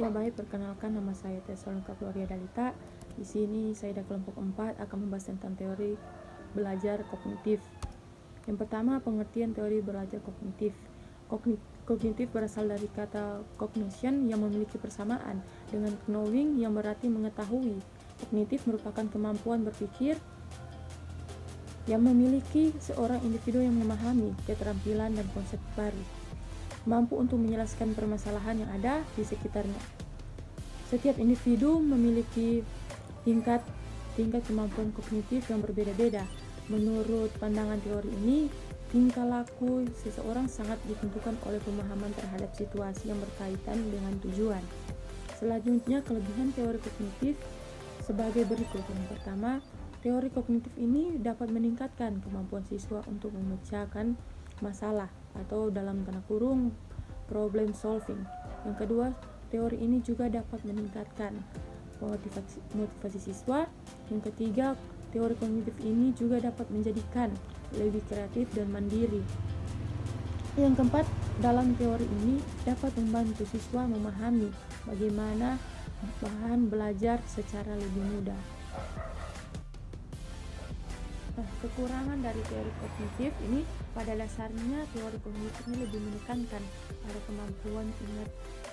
Ya baik, perkenalkan nama saya Tesalonka Gloria Dalita. Di sini saya dari kelompok 4 akan membahas tentang teori belajar kognitif. Yang pertama, pengertian teori belajar kognitif. Kognitif berasal dari kata cognition yang memiliki persamaan dengan knowing yang berarti mengetahui. Kognitif merupakan kemampuan berpikir yang memiliki seorang individu yang memahami keterampilan dan konsep baru, mampu untuk menyelesaikan permasalahan yang ada di sekitarnya. Setiap individu memiliki tingkat kemampuan kognitif yang berbeda-beda. Menurut pandangan teori ini, tingkah laku seseorang sangat ditentukan oleh pemahaman terhadap situasi yang berkaitan dengan tujuan. Selanjutnya, kelebihan teori kognitif sebagai berikut. Yang pertama, teori kognitif ini dapat meningkatkan kemampuan siswa untuk memecahkan masalah atau dalam tanda kurung problem solving. Yang kedua, teori ini juga dapat meningkatkan motivasi siswa. Yang ketiga, teori kognitif ini juga dapat menjadikan lebih kreatif dan mandiri. Yang keempat, dalam teori ini dapat membantu siswa memahami bagaimana bahan belajar secara lebih mudah. Kekurangan dari teori kognitif ini pada dasarnya teori kognitif ini lebih menekankan pada kemampuan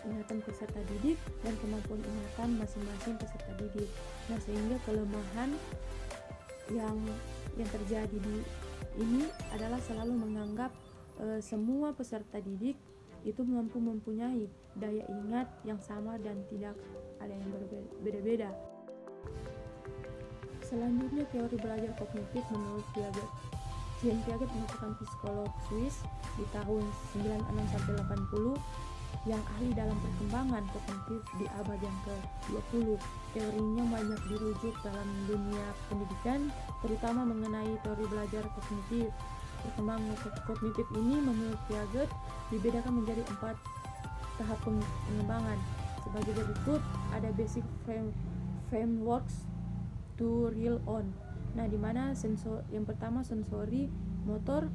ingatan peserta didik dan kemampuan ingatan masing-masing peserta didik. Nah, sehingga kelemahan yang terjadi di ini adalah selalu menganggap semua peserta didik itu mampu mempunyai daya ingat yang sama dan tidak ada yang berbeda-beda. Selanjutnya, teori belajar kognitif menurut Piaget. Jean Piaget merupakan psikolog Swiss di tahun 96-80 yang ahli dalam perkembangan kognitif di abad yang ke-20. Teorinya banyak dirujuk dalam dunia pendidikan, terutama mengenai teori belajar kognitif. Perkembangan kognitif ini menurut Piaget dibedakan menjadi 4 tahap pengembangan. Sebagai berikut, ada basic frameworks to rely on. Nah, di mana yang pertama sensori motor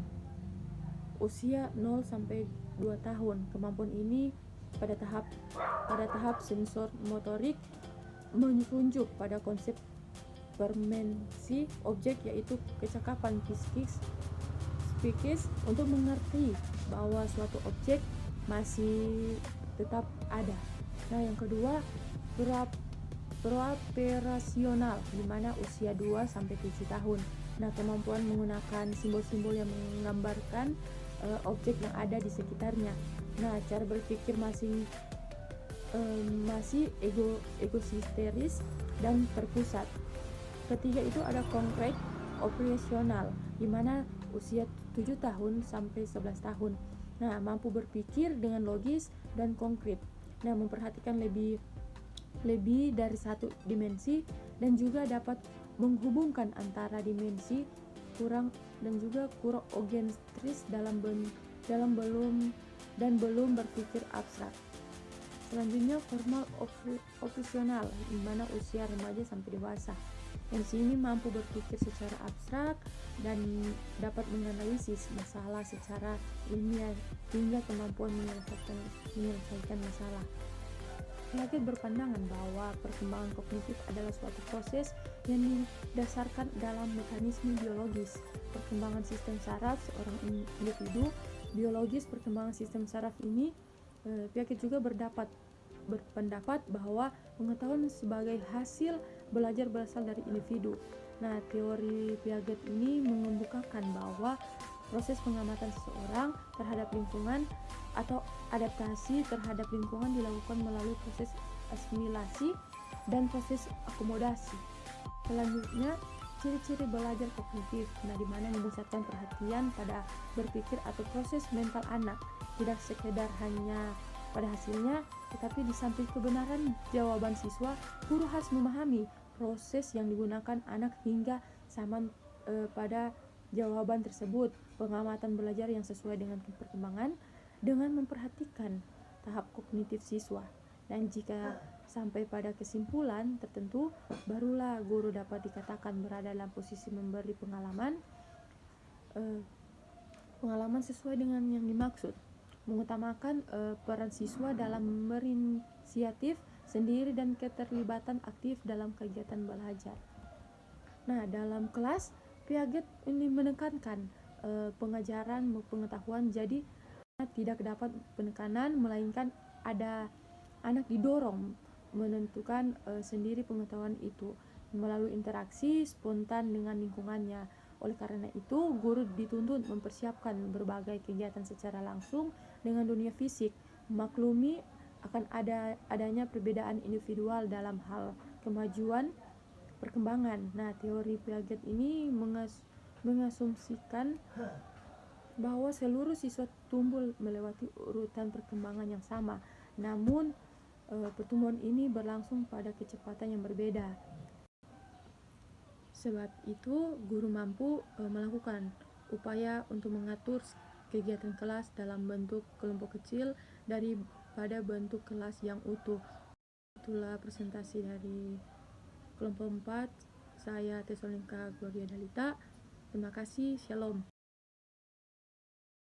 usia 0 sampai 2 tahun. Kemampuan ini pada tahap sensor motorik merujuk pada konsep permensi objek, yaitu kecakapan psikis untuk mengerti bahwa suatu objek masih tetap ada. Nah, yang kedua, operasional, di mana usia 2 sampai 7 tahun. Nah, kemampuan menggunakan simbol-simbol yang menggambarkan objek yang ada di sekitarnya. Nah, cara berpikir masih egosentris dan terpusat. Ketiga itu ada konkret operasional, di mana usia 7 tahun sampai 11 tahun. Nah, mampu berpikir dengan logis dan konkret. Nah, memperhatikan lebih dari satu dimensi dan juga dapat menghubungkan antara dimensi kurang dan juga kurogentris belum berpikir abstrak. Selanjutnya, formal operasional, di mana usia remaja sampai dewasa. Di sini mampu berpikir secara abstrak dan dapat menganalisis masalah secara ilmiah hingga kemampuan menyelesaikan masalah. Piaget berpandangan bahwa perkembangan kognitif adalah suatu proses yang didasarkan dalam mekanisme biologis. Perkembangan sistem saraf seorang individu biologis. Perkembangan sistem saraf ini, Piaget juga berpendapat bahwa pengetahuan sebagai hasil belajar berasal dari individu. Nah, teori Piaget ini mengemukakan bahwa proses pengamatan seseorang terhadap lingkungan atau adaptasi terhadap lingkungan dilakukan melalui proses asimilasi dan proses akomodasi. Selanjutnya, ciri-ciri belajar kognitif, di mana memusatkan perhatian pada berpikir atau proses mental anak, tidak sekedar hanya pada hasilnya, tetapi di samping kebenaran jawaban siswa, guru harus memahami proses yang digunakan anak hingga sama pada jawaban tersebut. Pengamatan belajar yang sesuai dengan perkembangan dengan memperhatikan tahap kognitif siswa, dan jika sampai pada kesimpulan tertentu, barulah guru dapat dikatakan berada dalam posisi memberi pengalaman sesuai dengan yang dimaksud. Mengutamakan peran siswa dalam inisiatif sendiri dan keterlibatan aktif dalam kegiatan belajar. Nah, dalam kelas Piaget ini menekankan pengajaran pengetahuan, jadi tidak dapat penekanan, melainkan ada anak didorong menentukan sendiri pengetahuan itu melalui interaksi spontan dengan lingkungannya. Oleh karena itu, guru dituntut mempersiapkan berbagai kegiatan secara langsung dengan dunia fisik, memaklumi akan adanya perbedaan individual dalam hal kemajuan perkembangan. Nah, teori Piaget ini mengasumsikan bahwa seluruh siswa tumbuh melewati urutan perkembangan yang sama, namun pertumbuhan ini berlangsung pada kecepatan yang berbeda. Sebab itu, guru mampu melakukan upaya untuk mengatur kegiatan kelas dalam bentuk kelompok kecil daripada bentuk kelas yang utuh. Itulah presentasi dari kelompok 4. Saya Tesolinka Gloria Dalita. Terima kasih. Shalom.